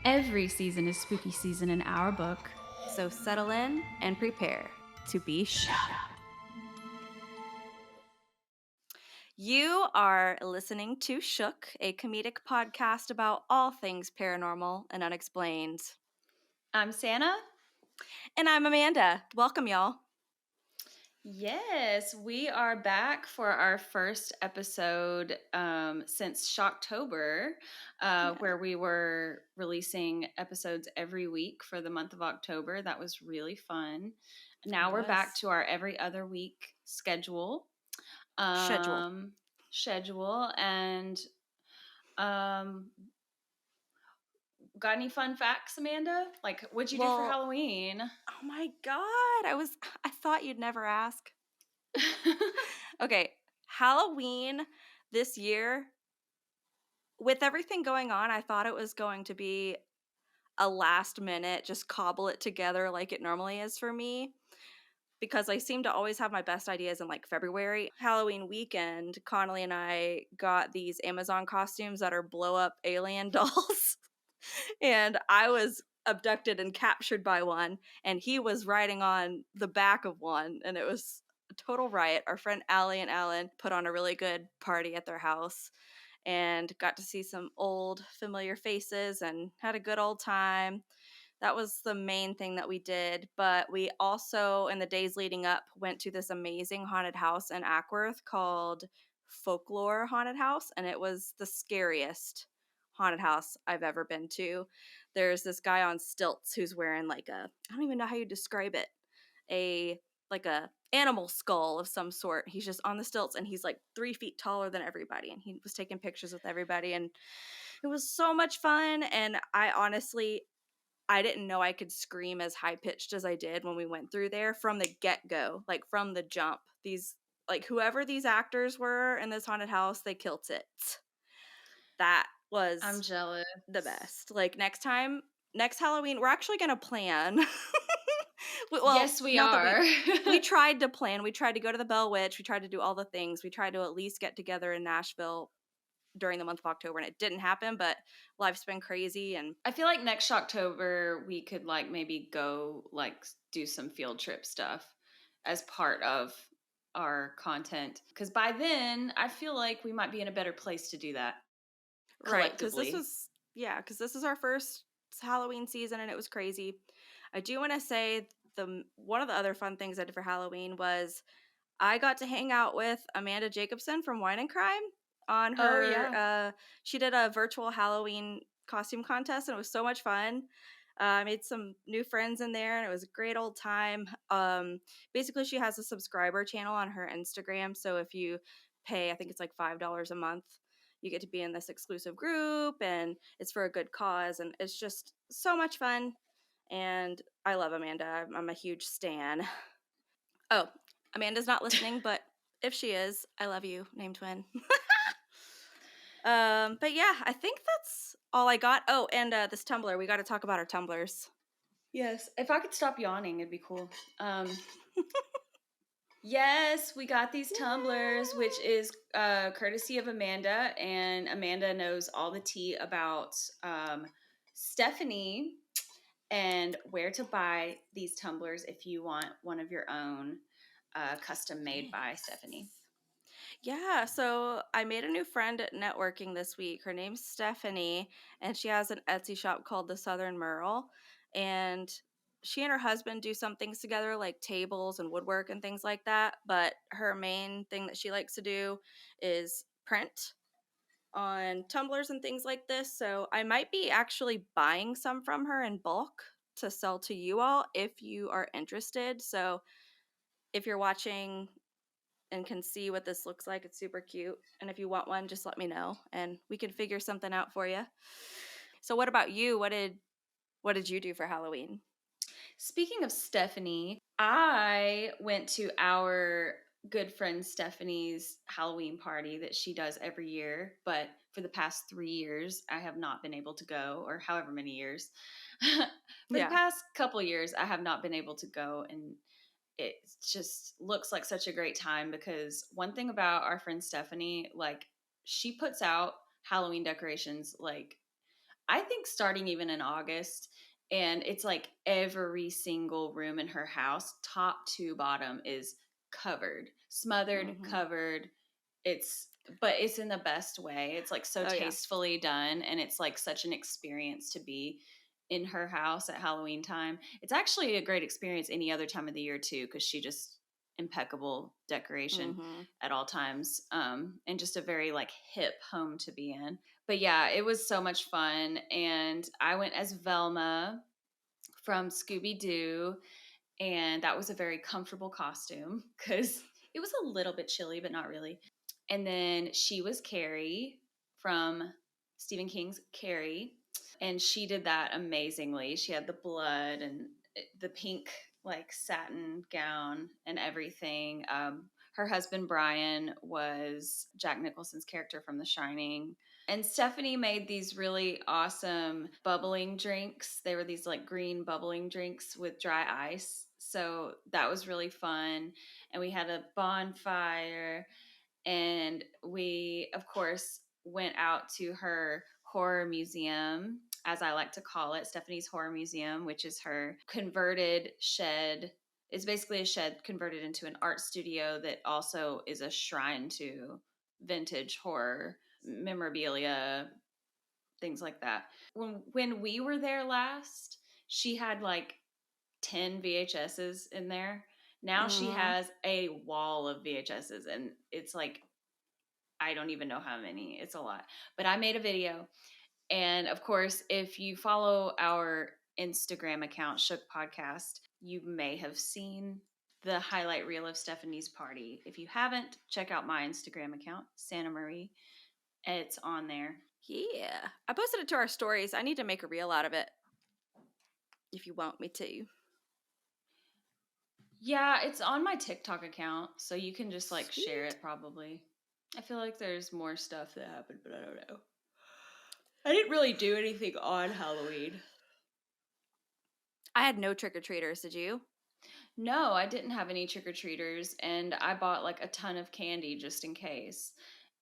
Every season is spooky season in our book. So settle in and prepare to be shook. You are listening to Shook, a comedic podcast about all things paranormal and unexplained. I'm Santa. And I'm Amanda. Welcome, y'all. Yes, we are back for our first episode since Shocktober, where we were releasing episodes every week for the month of October. That was really fun. Now we're back to our every other week schedule. Schedule. Schedule and um, got any fun facts, Amanda? Like, what'd you do for Halloween? Oh my God. I thought you'd never ask. Okay. Halloween this year, with everything going on, I thought it was going to be a last minute, just cobble it together like it normally is for me. Because I seem to always have my best ideas in like February. Halloween weekend, Connolly and I got these Amazon costumes that are blow up alien dolls. And I was abducted and captured by one, and he was riding on the back of one, and it was a total riot. Our friend Allie and Alan put on a really good party at their house and got to see some old familiar faces and had a good old time. That was the main thing that we did. But we also, in the days leading up, went to this amazing haunted house in Ackworth called Folklore Haunted House. And it was the scariest haunted house I've ever been to. There's this guy on stilts who's wearing like I don't even know how you describe it, like a animal skull of some sort. He's just on the stilts and he's like 3 feet taller than everybody. And he was taking pictures with everybody. And it was so much fun. And I didn't know I could scream as high pitched as I did when we went through there from the get go, like from the jump. Whoever these actors were in this haunted house, they killed it. That was I'm jealous. the best. Like next Halloween, we're actually going to plan. Yes, we not are. that we tried to plan. We tried to go to the Bell Witch. We tried to do all the things. We tried to at least get together in Nashville during the month of October, and it didn't happen, but life's been crazy. And I feel like next October we could like maybe go like do some field trip stuff as part of our content, because by then I feel like we might be in a better place to do that right, because collectively. this is our first Halloween season, and it was crazy. I do want to say one of the other fun things I did for Halloween was I got to hang out with Amanda Jacobson from Wine and Crime on Oh her. yeah. She did a virtual Halloween costume contest, and it was so much fun. I made some new friends in there, and it was a great old time. Basically, she has a subscriber channel on her Instagram, so if you pay, I think it's like $5 a month, you get to be in this exclusive group, and it's for a good cause, and it's just so much fun. And I love Amanda. I'm a huge stan. Oh, Amanda's not listening, but if she is, I love you, name twin. But yeah, I think that's all I got. Oh, and this Tumblr. We got to talk about our Tumblrs. Yes, if I could stop yawning, it'd be cool. Yes, we got these tumblers, which is courtesy of Amanda, and Amanda knows all the tea about Stephanie and where to buy these tumblers if you want one of your own, custom made by Stephanie. Yeah, so I made a new friend at networking this week. Her name's Stephanie, and she has an Etsy shop called the Southern Merle. And she and her husband do some things together, like tables and woodwork and things like that. But her main thing that she likes to do is print on tumblers and things like this. So I might be actually buying some from her in bulk to sell to you all if you are interested. So if you're watching and can see what this looks like, it's super cute. And if you want one, just let me know and we can figure something out for you. So what about you? What did you do for Halloween? Speaking of Stephanie, I went to our good friend Stephanie's Halloween party that she does every year, but for the past 3 years, I have not been able to go, or however many years. For the Yeah. past couple years, I have not been able to go, and it just looks like such a great time because one thing about our friend Stephanie, like she puts out Halloween decorations like I think starting even in August, and it's like every single room in her house, top to bottom, is covered, smothered, Mhm. covered. It's but it's in the best way. It's like so Oh, yeah. tastefully done, and it's like such an experience to be in her house at Halloween time. It's actually a great experience any other time of the year too, because she just impeccable decoration Mhm. at all times, and just a very like hip home to be in. But yeah, it was so much fun, and I went as Velma from Scooby Doo, and that was a very comfortable costume because it was a little bit chilly, but not really. And then she was Carrie from Stephen King's Carrie, and she did that amazingly. She had the blood and the pink like satin gown and everything. Her husband Brian was Jack Nicholson's character from The Shining. And Stephanie made these really awesome bubbling drinks. They were these like green bubbling drinks with dry ice. So that was really fun. And we had a bonfire, and we of course went out to her horror museum, as I like to call it, Stephanie's Horror Museum, which is her converted shed. It's basically a shed converted into an art studio that also is a shrine to vintage horror memorabilia, things like that. When we were there last, she had like 10 VHSs in there. Now she Mhm. has a wall of VHSs, and it's like I don't even know how many. It's a lot. But I made a video. And of course, if you follow our Instagram account, Shook Podcast, you may have seen the highlight reel of Stephanie's party. If you haven't, check out my Instagram account, Santa Marie. It's on there. Yeah. I posted it to our stories. I need to make a reel out of it if you want me to. Yeah, it's on my TikTok account, so you can just like share Sweet. it probably. I feel like there's more stuff that happened, but I don't know. I didn't really do anything on Halloween. I had no trick or treaters, did you? No, I didn't have any trick or treaters, and I bought like a ton of candy just in case.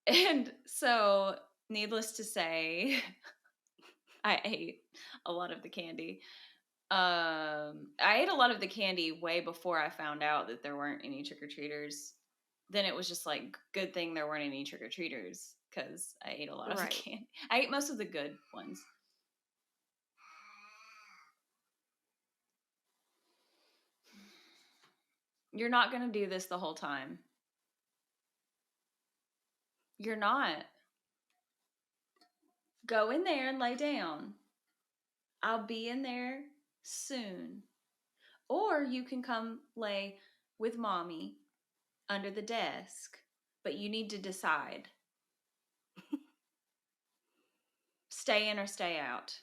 And so, needless to say, I ate a lot of the candy. I ate a lot of the candy way before I found out that there weren't any trick or treaters. Then it was just like, good thing there weren't any trick or treaters because I ate a lot of the Right. candy. I ate most of the good ones. You're not going to do this the whole time. You're not. Go in there and lay down. I'll be in there soon. Or you can come lay with mommy under the desk. But you need to decide, stay in or stay out.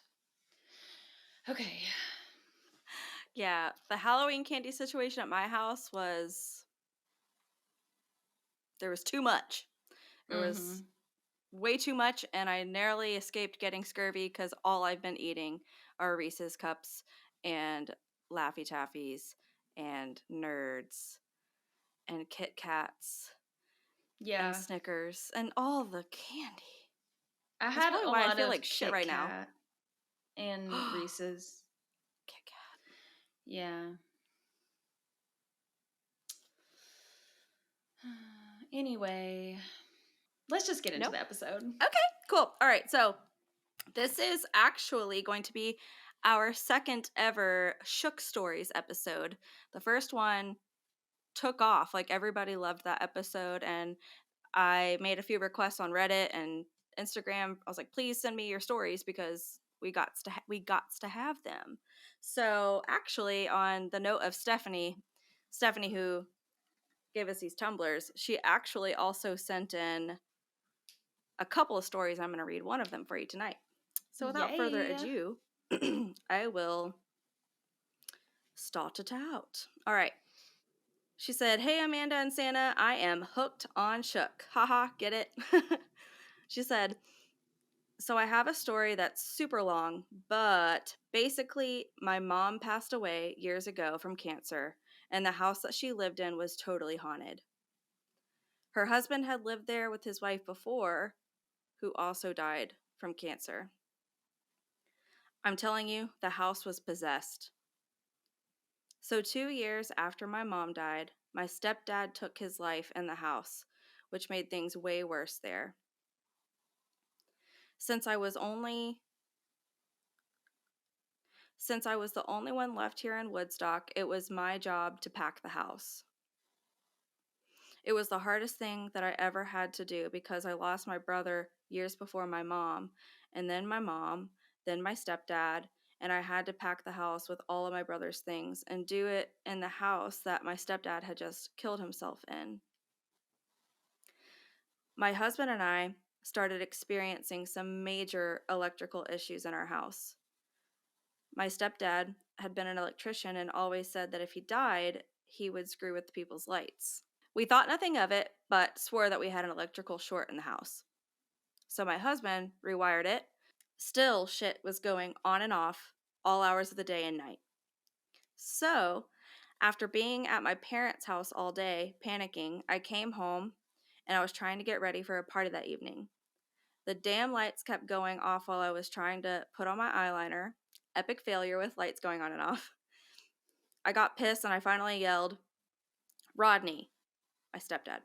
Okay. Yeah, the Halloween candy situation at my house was there was too much. There was Mm-hmm. way too much, and I narrowly escaped getting scurvy because all I've been eating are Reese's cups and Laffy Taffies and Nerds and Kit Kats and Yeah. Snickers and all the candy. I That's had probably a why I lot feel of like shit Kit right now. Kat and Reese's. Kit Kat. Yeah. Anyway, let's just get into Nope. the episode. Okay, cool. All right, so this is actually going to be our second ever Shook Stories episode. The first one took off. Like everybody loved that episode, and I made a few requests on Reddit and Instagram. I was like, please send me your stories because we got to have them. So actually, on the note of Stephanie who gave us these tumblers, she actually also sent in a couple of stories. I'm going to read one of them for you tonight. So without further Yay. ado, I will start it out. All right. She said, "Hey, Amanda and Santa, I am hooked on Shook. Haha, get it?" She said, "So I have a story that's super long, but basically, my mom passed away years ago from cancer, and the house that she lived in was totally haunted. Her husband had lived there with his wife before, who also died from cancer. I'm telling you, the house was possessed. So, 2 years after my mom died, my stepdad took his life in the house, which made things way worse there. Since I was only since I was the only one left here in Woodstock, it was my job to pack the house. It was the hardest thing that I ever had to do because I lost my brother years before my mom, then my stepdad, and I had to pack the house with all of my brother's things and do it in the house that my stepdad had just killed himself in. My husband and I started experiencing some major electrical issues in our house. My stepdad had been an electrician and always said that if he died, he would screw with the people's lights. We thought nothing of it, but swore that we had an electrical short in the house. So my husband rewired it. Still, shit was going on and off all hours of the day and night. So, after being at my parents' house all day, panicking, I came home and I was trying to get ready for a party that evening. The damn lights kept going off while I was trying to put on my eyeliner. Epic failure with lights going on and off. I got pissed and I finally yelled, Rodney, my stepdad.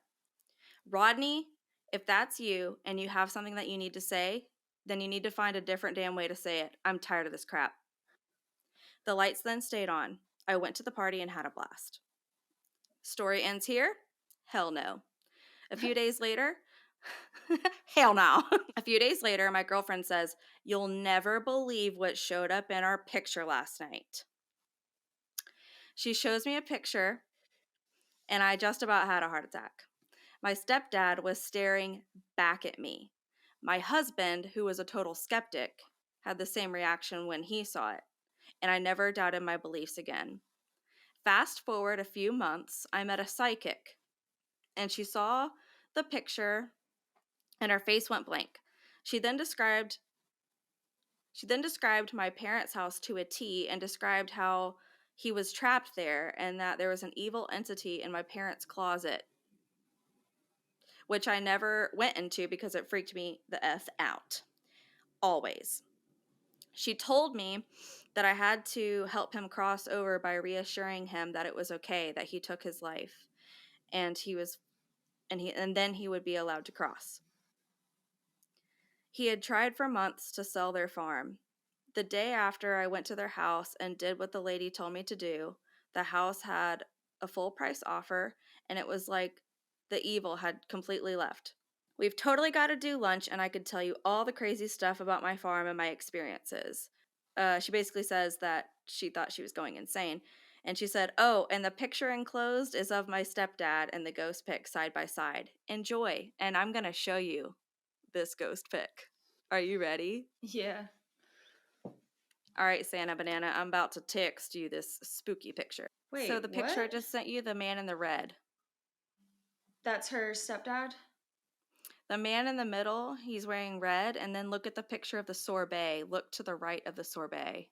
Rodney, if that's you and you have something that you need to say, then you need to find a different damn way to say it. I'm tired of this crap. The lights then stayed on. I went to the party and had a blast. Story ends here? Hell no. A few days later, hell no. A few days later, my girlfriend says, You'll never believe what showed up in our picture last night. She shows me a picture, and I just about had a heart attack. My stepdad was staring back at me. My husband, who was a total skeptic, had the same reaction when he saw it, and I never doubted my beliefs again. Fast forward a few months, I met a psychic, and she saw the picture, and her face went blank. She then described my parents' house to a T and described how he was trapped there and that there was an evil entity in my parents' closet, which I never went into because it freaked me the F out. Always. She told me that I had to help him cross over by reassuring him that it was okay that he took his life and then he would be allowed to cross. He had tried for months to sell their farm. The day after I went to their house and did what the lady told me to do, the house had a full price offer and it was like the evil had completely left. We've totally got to do lunch, and I could tell you all the crazy stuff about my farm and my experiences. She basically says that she thought she was going insane. And she said, Oh, and the picture enclosed is of my stepdad and the ghost pic side by side. Enjoy. And I'm going to show you this ghost pic. Are you ready? Yeah. All right, Santa Banana, I'm about to text you this spooky picture. So Wait, the picture I what? just sent you, the man in the red. That's her stepdad? The man in the middle, he's wearing red, and then look at the picture of the sorbet. Look to the right of the sorbet.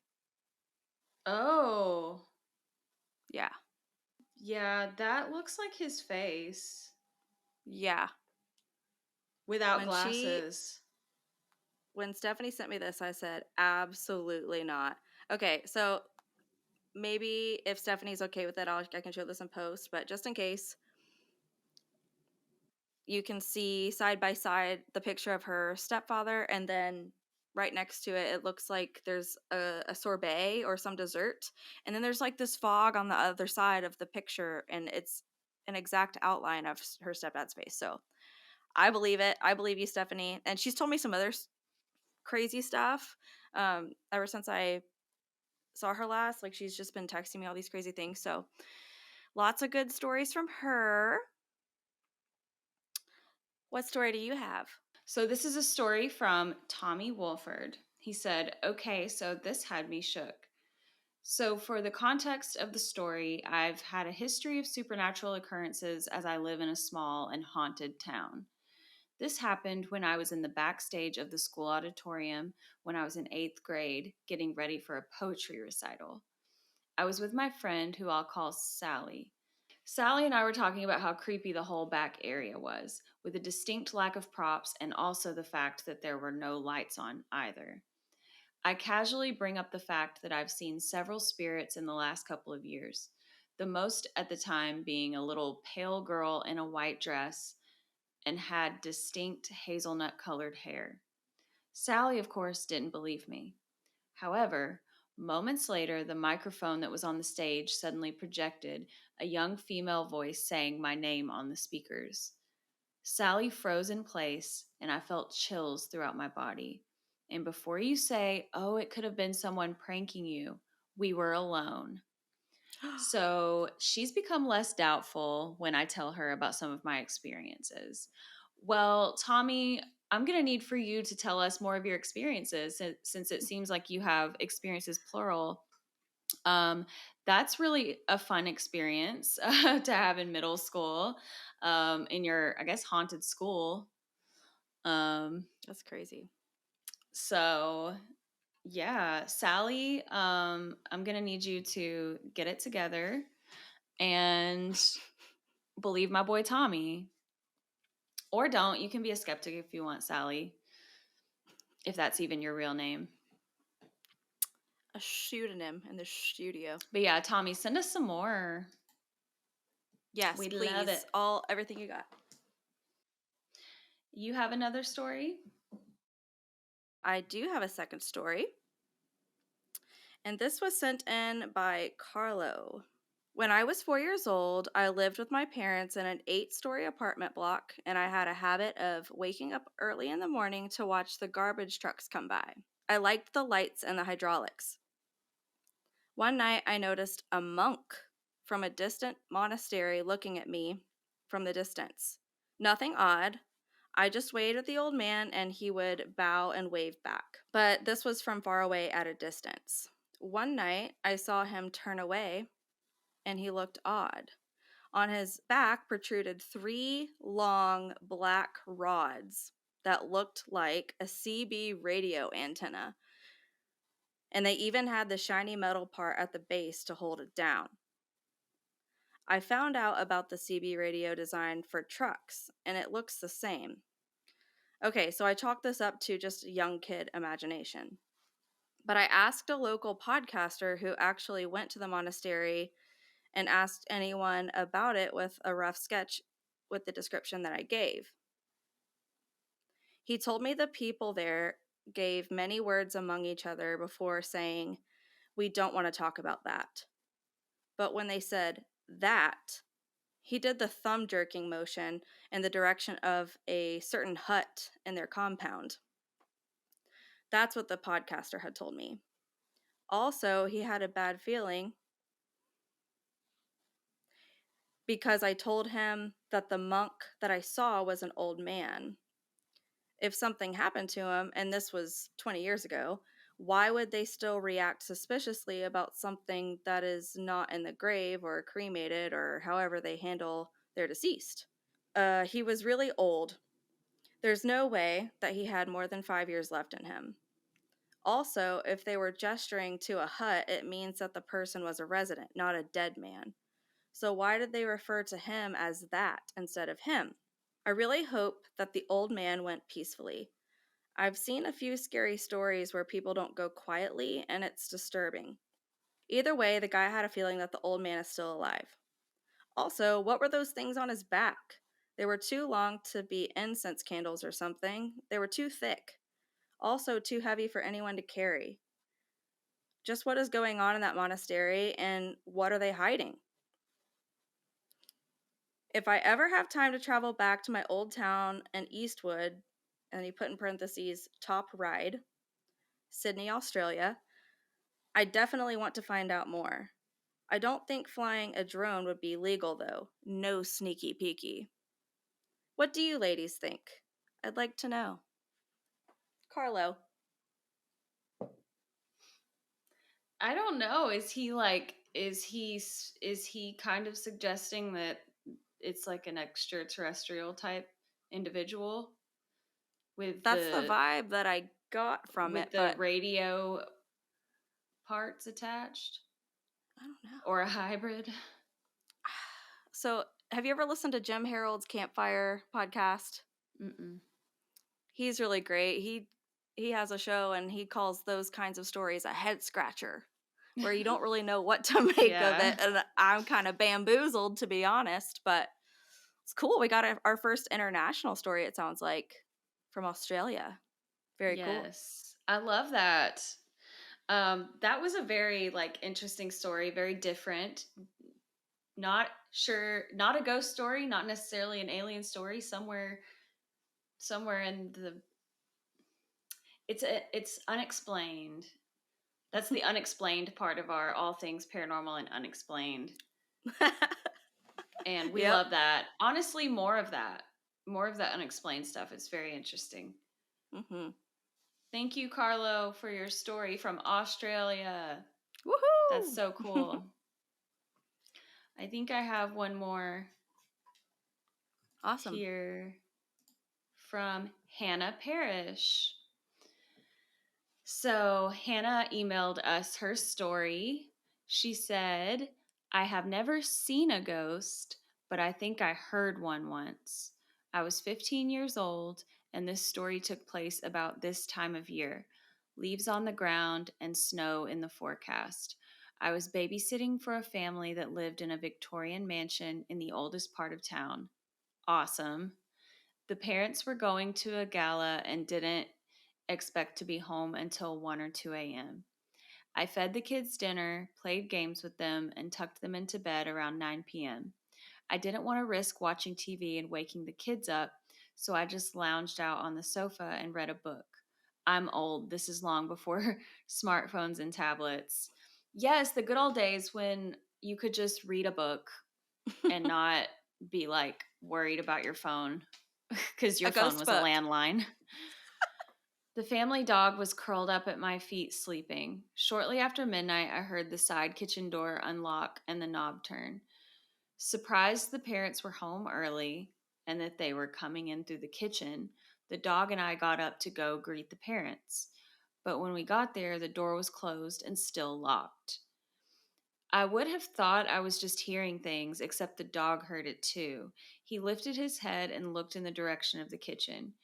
Oh. Yeah. Yeah, that looks like his face Yeah. without When she glasses. when Stephanie sent me this, I said, absolutely not. Okay, so maybe if Stephanie's okay with it, I can show this in post, but just in case, you can see side by side the picture of her stepfather, and then right next to it, it looks like there's a sorbet or some dessert. And then there's like this fog on the other side of the picture, and it's an exact outline of her stepdad's face. So I believe it. I believe you, Stephanie. And she's told me some other crazy stuff ever since I saw her last. Like, she's just been texting me all these crazy things. So lots of good stories from her. What story do you have? So this is a story from Tommy Wolford. He said, Okay, so this had me shook. So, for the context of the story, I've had a history of supernatural occurrences as I live in a small and haunted town. This happened when I was in the backstage of the school auditorium when I was in 8th grade, getting ready for a poetry recital. I was with my friend, who I'll call Sally. Sally and I were talking about how creepy the whole back area was, with a distinct lack of props and also the fact that there were no lights on either. I casually bring up the fact that I've seen several spirits in the last couple of years, the most at the time being a little pale girl in a white dress and had distinct hazelnut colored hair. Sally, of course, didn't believe me. However, moments later, the microphone that was on the stage suddenly projected a young female voice saying my name on the speakers. Sally froze in place, and I felt chills throughout my body. And before you say, oh, it could have been someone pranking you, we were alone. So she's become less doubtful when I tell her about some of my experiences. Well, Tommy, I'm going to need for you to tell us more of your experiences since it seems like you have experiences plural. Um, that's really a fun experience to have in middle school, in your, I guess, haunted school. Um, That's crazy. so yeah, Sally, I'm gonna need you to get it together and believe my boy Tommy, or don't. You can be a skeptic if you want, Sally, if that's even your real name. A pseudonym in the studio. But yeah, Tommy, send us some more. Yes, We'd love it. please. Everything you got. You have another story? I do have a second story, and this was sent in by Carlo. When I was 4 years old, I lived with my parents in an 8-story apartment block, and I had a habit of waking up early in the morning to watch the garbage trucks come by. I liked the lights and the hydraulics. One night, I noticed a monk from a distant monastery looking at me from the distance. Nothing odd. I just waved at the old man and he would bow and wave back. But this was from far away at a distance. One night, I saw him turn away and he looked odd. On his back protruded 3 long black rods that looked like a CB radio antenna, and they even had the shiny metal part at the base to hold it down. I found out about the CB radio design for trucks, and it looks the same. Okay, so I chalked this up to just young kid imagination. But I asked a local podcaster who actually went to the monastery and asked anyone about it with a rough sketch with the description that I gave. He told me the people there gave many words among each other before saying, "We don't want to talk about that." But when they said that, he did the thumb jerking motion in the direction of a certain hut in their compound. That's what the podcaster had told me. Also, he had a bad feeling because I told him that the monk that I saw was an old man. If something happened to him, and this was 20 years ago, why would they still react suspiciously about something that is not in the grave or cremated or however they handle their deceased? He was really old. There's no way that he had more than 5 years left in him. Also, if they were gesturing to a hut, it means that the person was a resident, not a dead man. So why did they refer to him as that instead of him? I really hope that the old man went peacefully. I've seen a few scary stories where people don't go quietly, and it's disturbing. Either way, the guy had a feeling that the old man is still alive. Also, what were those things on his back? They were too long to be incense candles or something. They were too thick. Also, too heavy for anyone to carry. Just what is going on in that monastery, and what are they hiding? If I ever have time to travel back to my old town in Eastwood, and he put in parentheses, top ride, Sydney, Australia, I definitely want to find out more. I don't think flying a drone would be legal, though. No sneaky peeky. What do you ladies think? I'd like to know. Carlo. I don't know. Is he kind of suggesting that it's like an extraterrestrial type individual with That's the the vibe that I got from it, with the but radio parts attached, I don't know. or a hybrid? So, have you ever listened to Jim Harold's Campfire podcast? Mm-mm. He's really great. he has a show and he calls those kinds of stories a head scratcher, where you don't really know what to make of Yeah. it, and I'm kind of bamboozled, to be honest, but it's cool. We got our first international story, it sounds like, from Australia. Very cool. Yes. I love that. That was a very like interesting story, very different. Not sure, not a ghost story, not necessarily an alien story. Somewhere in the it's unexplained. That's the unexplained part of our all things paranormal and unexplained. And we Yep. love that. Honestly, more of that. More of that unexplained stuff. It's very interesting. Mhm. Thank you, Carlo, for your story from Australia. That's Woohoo! so cool. I think I have one more Awesome. here from Hannah Parrish. So, Hannah emailed us her story. She said, I have never seen a ghost, but I think I heard one once. I was 15 years old, and this story took place about this time of year, leaves on the ground and snow in the forecast. I was babysitting for a family that lived in a Victorian mansion in the oldest part of town. Awesome. The parents were going to a gala and didn't expect to be home until 1 or 2 a.m. I fed the kids dinner, played games with them, and tucked them into bed around 9 p.m. I didn't want to risk watching TV and waking the kids up, so I just lounged out on the sofa and read a book. I'm old. This is long before smartphones and tablets. Yes, the good old days when you could just read a book and not be like worried about your phone because A your phone ghost was a book. landline. The family dog was curled up at my feet sleeping. Shortly after midnight, I heard the side kitchen door unlock and the knob turn. Surprised the parents were home early and that they were coming in through the kitchen, the dog and I got up to go greet the parents. But when we got there, the door was closed and still locked. I would have thought I was just hearing things, except the dog heard it too. He lifted his head and looked in the direction of the kitchen.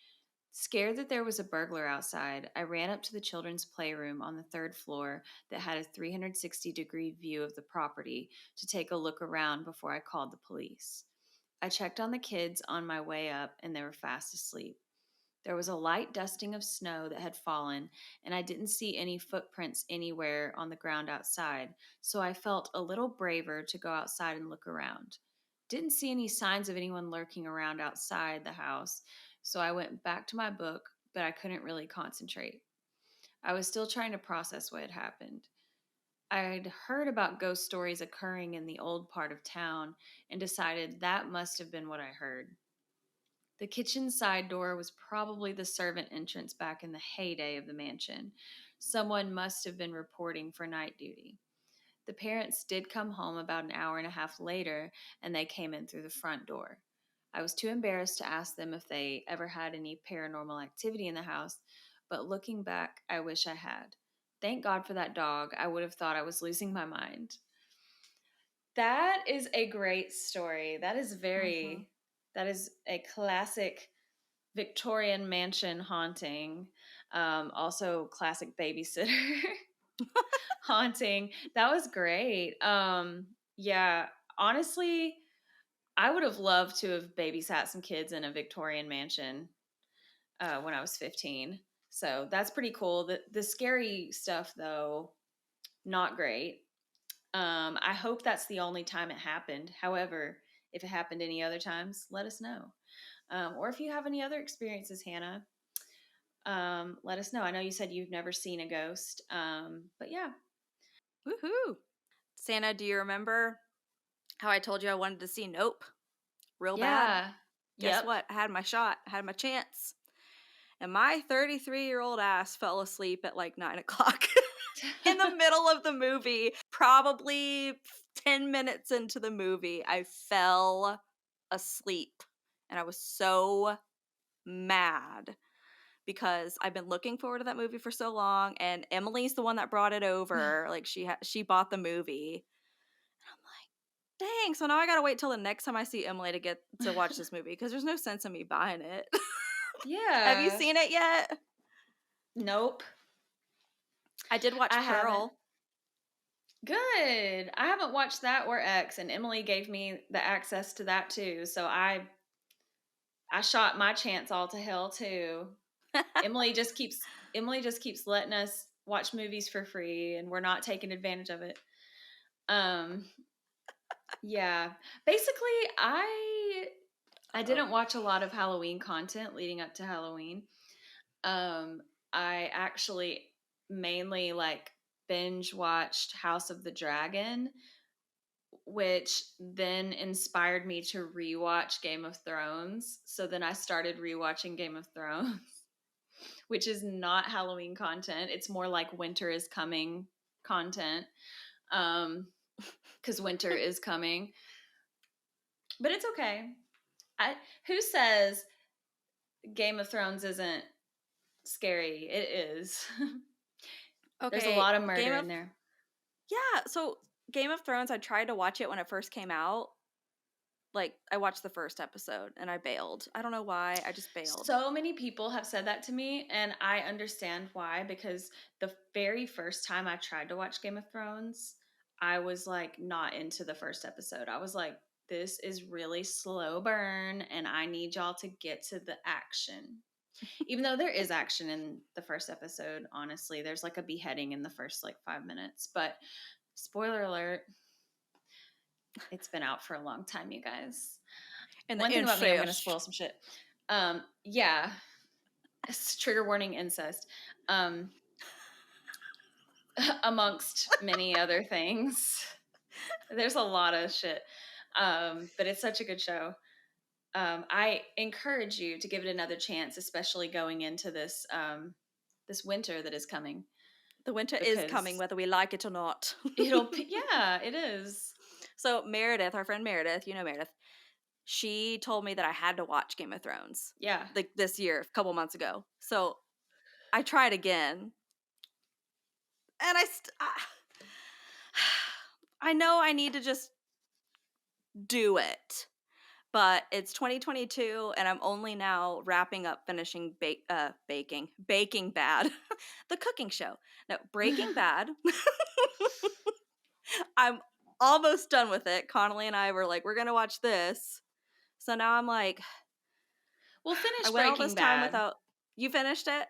Scared that there was a burglar outside, I ran up to the children's playroom on the third floor that had a 360-degree view of the property to take a look around before I called the police. I checked on the kids on my way up, and they were fast asleep. There was a light dusting of snow that had fallen, and I didn't see any footprints anywhere on the ground outside, so I felt a little braver to go outside and look around. Didn't see any signs of anyone lurking around outside the house, so I went back to my book, but I couldn't really concentrate. I was still trying to process what had happened. I'd heard about ghost stories occurring in the old part of town and decided that must have been what I heard. The kitchen side door was probably the servant entrance back in the heyday of the mansion. Someone must have been reporting for night duty. The parents did come home about an hour and a half later, and they came in through the front door. I was too embarrassed to ask them if they ever had any paranormal activity in the house, but looking back, I wish I had. Thank God for that dog. I would have thought I was losing my mind. That is a great story. Mhm. That is a classic Victorian mansion haunting. Also, classic babysitter haunting. That was great. Yeah, honestly, I would have loved to have babysat some kids in a Victorian mansion when I was 15. So that's pretty cool. The scary stuff, though, not great. I hope that's the only time it happened. However, if it happened any other times, let us know. Or if you have any other experiences, Hannah, let us know. I know you said you've never seen a ghost, but yeah, Woohoo! Santa, do you remember how I told you I wanted to see Nope real bad? yeah, Guess yep. what? I had my shot. I had my chance. And my 33-year-old ass fell asleep at like 9 o'clock in the middle of the movie. Probably 10 minutes into the movie, I fell asleep. And I was so mad because I've been looking forward to that movie for so long. And Emily's the one that brought it over. Like she bought the movie. I'm like, dang. So now I gotta wait till the next time I see Emily to get to watch this movie because there's no sense in me buying it. Have you Yeah. seen it yet? Nope. I did watch I haven't. Pearl. Good. I haven't watched that or X, and Emily gave me the access to that too. So I shot my chance all to hell too. Emily just keeps letting us watch movies for free, and we're not taking advantage of it. Um yeah. Basically, I Uh-oh. didn't watch a lot of Halloween content leading up to Halloween. Um I actually mainly like binge watched House of the Dragon, which then inspired me to rewatch Game of Thrones. So then I started rewatching Game of Thrones, which is not Halloween content. It's more like winter is coming content. Because winter is coming. But it's okay. I who says Game of Thrones isn't scary? It is. There's a Okay, lot of murder in there. yeah, so Game of Thrones, I tried to watch it when it first came out. Like, I watched the first episode and I bailed. I don't know why, I just bailed. So many people have said that to me, and I understand why, because the very first time I tried to watch Game of Thrones, I was like not into the first episode. I was like, this is really slow burn, and I need y'all to get to the action. Even though there is action in the first episode, honestly, there's like a beheading in the first like 5 minutes. But spoiler alert, it's been out for a long time, you guys. And the One thing about me, I'm going to incest. spoil some shit. Yeah, trigger warning incest. Um, amongst many other things. There's a lot of shit. But it's such a good show. I encourage you to give it another chance, especially going into this winter that is coming, The winter is coming because whether we like it or not. yeah, it is. So Meredith, our friend Meredith, you know Meredith, she told me that I had to watch Game of Thrones Yeah. like this year, a couple months ago. So I tried again, and I know I need to just do it, but it's 2022, and I'm only now wrapping up finishing Baking Bad, the cooking show. No, Breaking Bad. I'm almost done with it. Connolly and I were like, we're gonna watch this. So now I'm like, Well, I finish went all Breaking this time Bad. without. You finished it?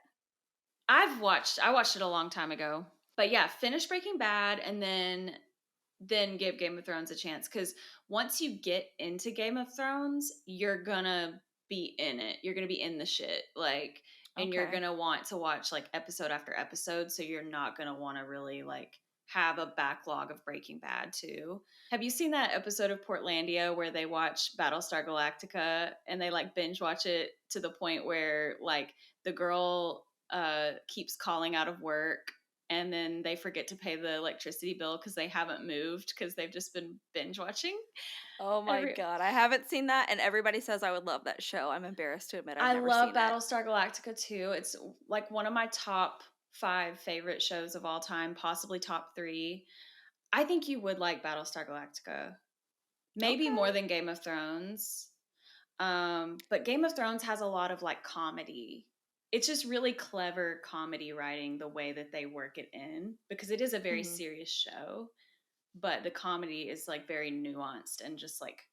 I watched it a long time ago. But yeah, finish Breaking Bad and then give Game of Thrones a chance, cuz once you get into Game of Thrones, you're going to be in it. You're going to be in the shit, like, and you're Okay. going to want to watch like episode after episode, so you're not going to want to really like have a backlog of Breaking Bad too. Have you seen that episode of Portlandia where they watch Battlestar Galactica and they like binge watch it to the point where like the girl keeps calling out of work, and then they forget to pay the electricity bill because they haven't moved because they've just been binge watching. Oh my Every god, I haven't seen that, and everybody says I would love that show. I'm embarrassed to admit I've I never love seen it. Battlestar Galactica too. It's like one of my top 5 favorite shows of all time, possibly top 3. I think you would like Battlestar Galactica, maybe Okay. more than Game of Thrones. But Game of Thrones has a lot of like comedy. It's just really clever comedy writing the way that they work it in, because it is a very Mhm. serious show, but the comedy is like very nuanced and just like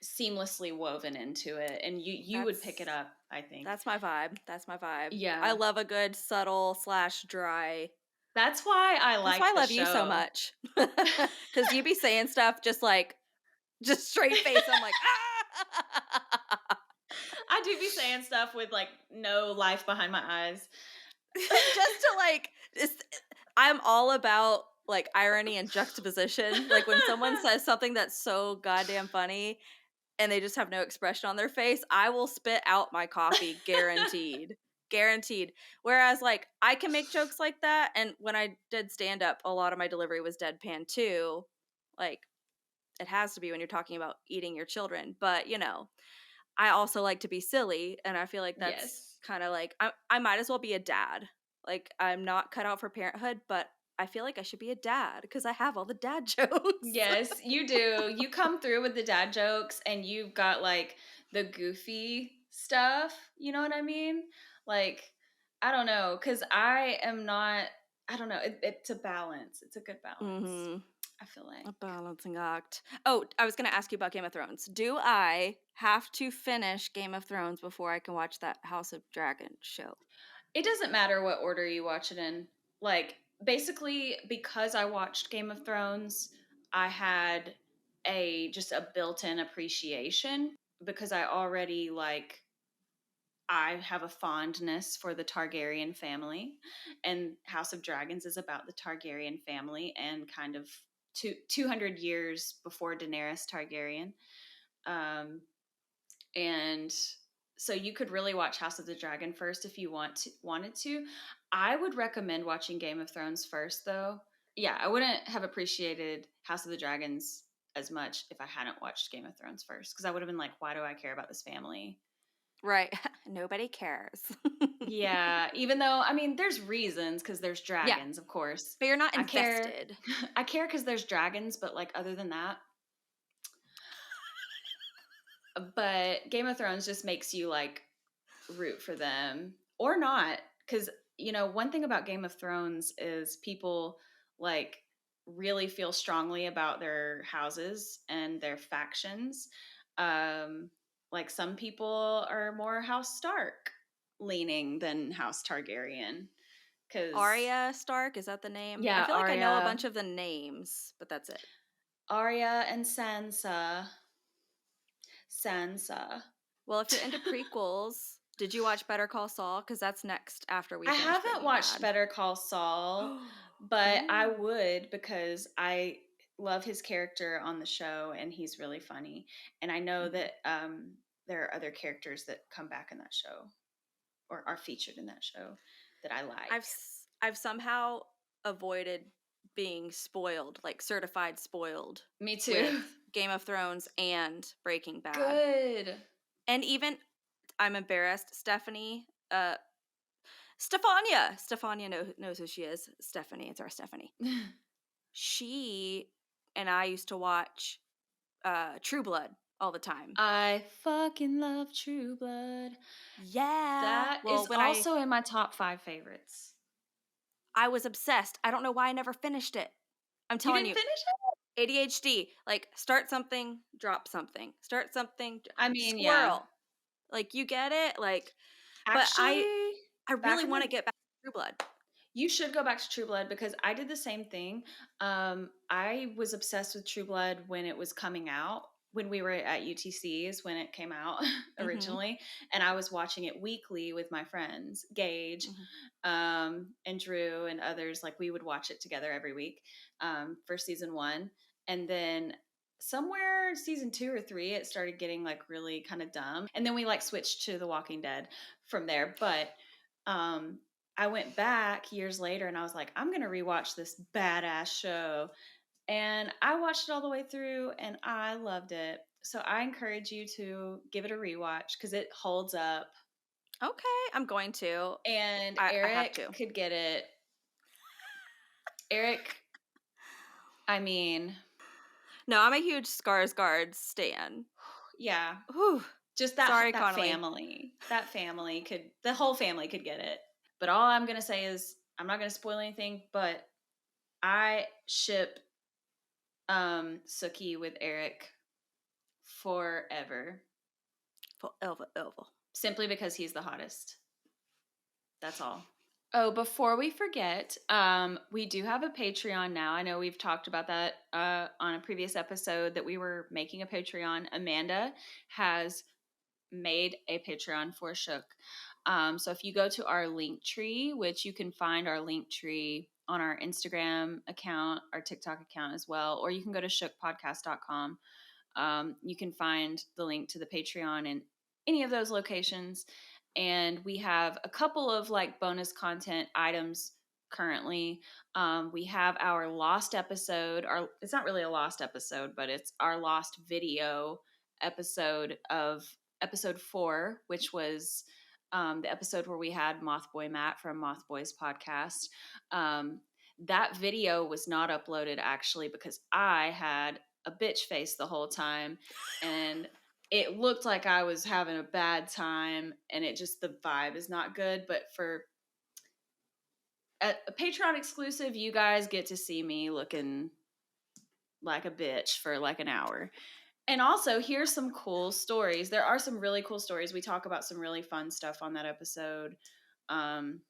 seamlessly woven into it, and you would pick it That's up, I think. that's my vibe. That's my vibe. I Yeah. love a good subtle slash dry. That's why I That's why I like the love you so show. much. Cause you be saying stuff just like just straight face. I'm like, ah! I do be saying stuff with like no life behind my eyes. Just to like just I'm all about like irony and juxtaposition. Like when someone says something that's so goddamn funny and they just have no expression on their face, I will spit out my coffee guaranteed. Guaranteed. Whereas like I can make jokes like that, and when I did stand up, a lot of my delivery was deadpan too. Like it has to be when you're talking about eating your children, but I also like to be silly, and I feel like that's Yes. kind of like I might as well be a dad. Like I'm not cut out for parenthood, but I feel like I should be a dad because I have all the dad jokes. Yes, you do. You come through with the dad jokes, and you've got like the goofy stuff, you know what I mean? Like I don't know, because I am not. I don't know. It's a balance. It's a good balance. Mhm. I feel like. A balancing act. Oh, I was gonna ask you about Game of Thrones. Do I have to finish Game of Thrones before I can watch that House of Dragon show? It doesn't matter what order you watch it in. Like, basically, because I watched Game of Thrones, I had a just a built-in appreciation because I already like I have a fondness for the Targaryen family, and House of Dragons is about the Targaryen family and kind of 200 years before Daenerys Targaryen. Um, and so you could really watch House of the Dragon first if you wanted to. I would recommend watching Game of Thrones first, though. Yeah, I wouldn't have appreciated House of the Dragons as much if I hadn't watched Game of Thrones first, because I would have been like, why do I care about this family? Right. Nobody cares. Yeah, even though I mean, there's reasons because there's Yeah, dragons, of course. but you're not I care. invested. I care because there's dragons, but like other than that, but Game of Thrones just makes you like root for them or not, because one thing about Game of Thrones is people like really feel strongly about their houses and their factions. Um, like some people are more House Stark leaning than House Targaryen because Arya Stark, is that the name? I yeah, feel like I know a bunch of the names, but that's it. Arya and Sansa. Well, if you're into prequels, did you watch Better Call Saul? Because that's next after we I finish haven't Breaking watched Bad. Better Call Saul, but I Ooh. would because I love his character on the show and he's really funny. And I know Mhm. that there are other characters that come back in that show or are featured in that show that I like. I've somehow avoided being spoiled, like certified spoiled Me too. with Game of Thrones and Breaking Bad. Good. And even I'm embarrassed, Stefania knows who she is. Stephanie, it's our Stephanie. She and I used to watch True Blood all the time. I fucking love True Blood. Yeah. That Well, is when also in my top 5 favorites. I was obsessed. I don't know why I never finished it. I'm You telling didn't you, finish ADHD, like start something, drop something. Start something, it? I mean, yeah. squirrel. Like you get it? Like but Actually, I back really in want the to get back to True Blood. You should go back to True Blood because I did the same thing. I was obsessed with True Blood when it was coming out, when we were at UTCs, when it came out Mhm. originally. And I was watching it weekly with my friends, Gage, Mhm. and Drew, and others. Like we would watch it together every week for season one. And then somewhere season 2 or 3, it started getting like really kind of dumb. And then we like switched to The Walking Dead from there. But um, I went back years later and I was like, I'm going to rewatch this badass show. And I watched it all the way through and I loved it. So I encourage you to give it a rewatch because it holds up. Okay, I'm going to. And I have Eric to. could get it. Eric, I mean, No, I'm a huge Skarsgård stan. yeah, Whew. just Sorry, that Connolly. family. That family could, the whole family could get it. But all I'm going to say is, I'm not going to spoil anything, but I ship Suki with Eric forever For Elva, Elva. simply because he's the hottest. That's all. Oh, before we forget, we do have a Patreon now. I know we've talked about that on a previous episode that we were making a Patreon. Amanda has made a Patreon for Shook. So if you go to our link tree, which you can find our link tree on our Instagram account, our TikTok account as well, or you can go to shookpodcast.com. You can find the link to the Patreon in any of those locations. And we have a couple of like bonus content items currently. We have our lost episode. It's not really a lost episode, but it's our lost video episode of episode 4, which was the episode where we had Mothboy Matt from Mothboy's podcast. Um, that video was not uploaded actually because I had a bitch face the whole time and it looked like I was having a bad time and it just the vibe is not good, but for a Patreon exclusive, you guys get to see me looking like a bitch for like an hour. And also, here's some cool stories. There are some really cool stories. We talk about some really fun stuff on that episode. Um,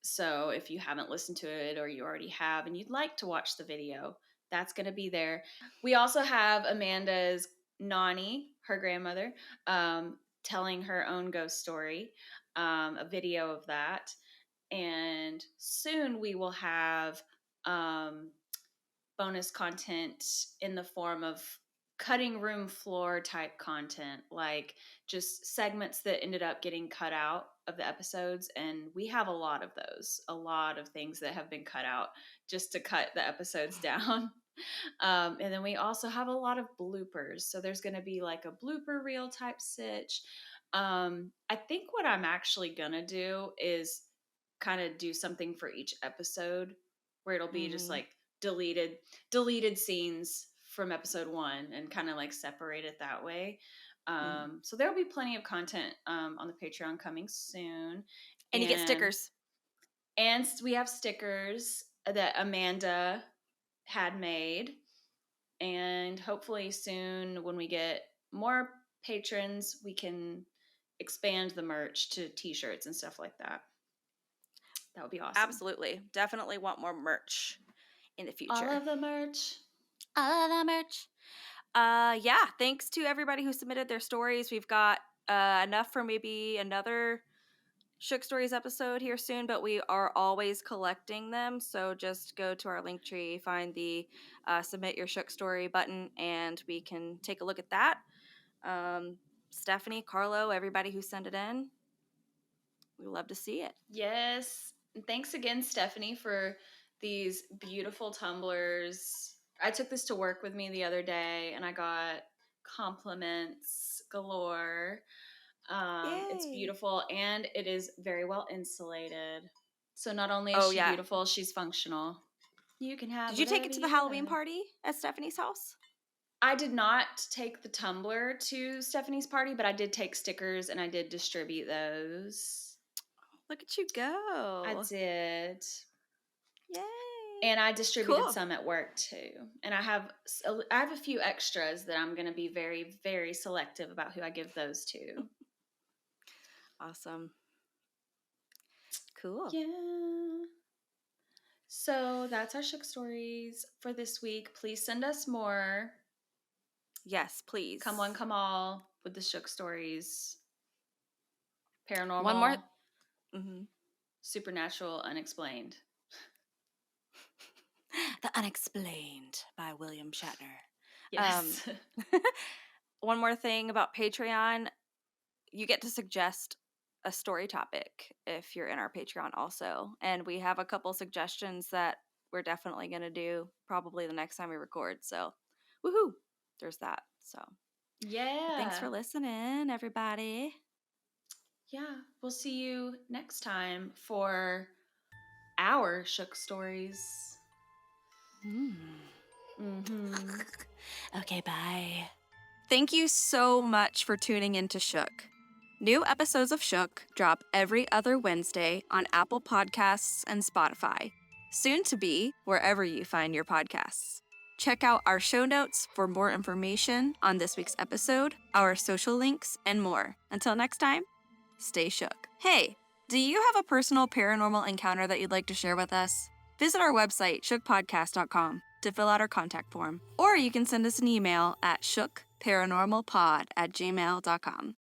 so if you haven't listened to it or you already have and you'd like to watch the video, that's going to be there. We also have Amanda's Nani, her grandmother, telling her own ghost story, a video of that. And soon we will have bonus content in the form of cutting room floor type content, like just segments that ended up getting cut out of the episodes. And we have a lot of those, a lot of things that have been cut out just to cut the episodes down. And then we also have a lot of bloopers. So there's going to be like a blooper reel type sitch. I think what I'm actually going to do is kind of do something for each episode where it'll be just Mm-hmm. like deleted scenes from episode 1 and kind of like separate it that way. Mm-hmm. So there'll be plenty of content on the Patreon coming soon. And you get and stickers. and we have stickers that Amanda had made, and hopefully soon when we get more patrons we can expand the merch to t-shirts and stuff like that. That would be awesome. Absolutely. Definitely want more merch in the All future. of the merch. All of the merch. Yeah, thanks to everybody who submitted their stories. We've got enough for maybe another Shook Stories episode here soon, but we are always collecting them. So just go to our link tree, find the submit your Shook Story button, and we can take a look at that. Stephanie, Carlo, everybody who sent it in, we love to see it. Yes. And thanks again, Stephanie, for these beautiful tumblers. I took this to work with me the other day and I got compliments galore. It's Yay. beautiful and it is very well insulated. So not only is Oh, she yeah. beautiful, she's functional. You can have Did you take it whatever to the you Halloween love. party at Stephanie's house? I did not take the tumbler to Stephanie's party, but I did take stickers and I did distribute those. Look at you I go. did. Yay. And I distributed Cool. some at work too. And I have a few extras that I'm going to be very very selective about who I give those to. Awesome. Cool. Yeah. So that's our shook stories for this week. Please send us more. Yes, please. Come one, come all with the shook stories. One more. Paranormal, Mm-hmm. supernatural, unexplained. The Unexplained by William Shatner. Yes. One more thing about Patreon. You get to suggest a story topic if you're in our Patreon also. And we have a couple suggestions that we're definitely going to do probably the next time we record. So, woohoo! There's that. So, but thanks Yeah. for listening, everybody. Yeah. We'll see you next time for our shook stories. Mm-hmm. Okay, bye. Thank you so much for tuning in to Shook. New episodes of Shook drop every other Wednesday on Apple Podcasts and Spotify, soon to be wherever you find your podcasts. Check out our show notes for more information on this week's episode, our social links, and more. Until next time, stay shook. Hey, do you have a personal paranormal encounter that you'd like to share with us? Visit our website, shookpodcast.com, to fill out our contact form. Or you can send us an email at shookparanormalpod@gmail.com.